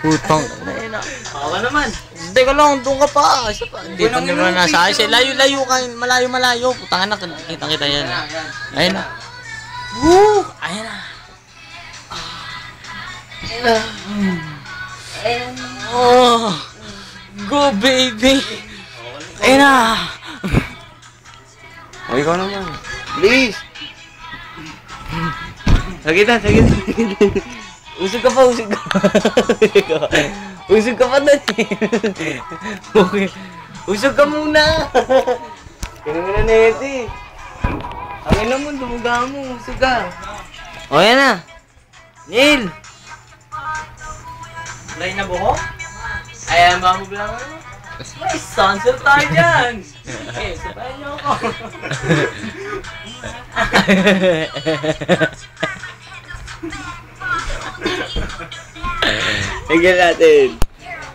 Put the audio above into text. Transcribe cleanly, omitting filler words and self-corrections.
Putang ina. Baka naman. Teka lang, doon ka pa. Isa pa. Hindi pa naman nasa ayos. Layo-layo ka. Malayo-malayo. Putang ina, kita-kita yan. Ayun na. Woo! Ayun na. Oh! Go, baby! Ayun na! O, ikaw naman. Please! Sagitan. Usog ka pa. Usog ka pa doon eh. Okay. Usog ka muna. Ganun mo na neti. Ang ina mo, dumuga mo. Usog ka. O, yan na. Neil! Lay na buho? Ayan ba mo bilang ano? May sunset tayo dyan! Eh, sabayan niyo ako. Tigil natin.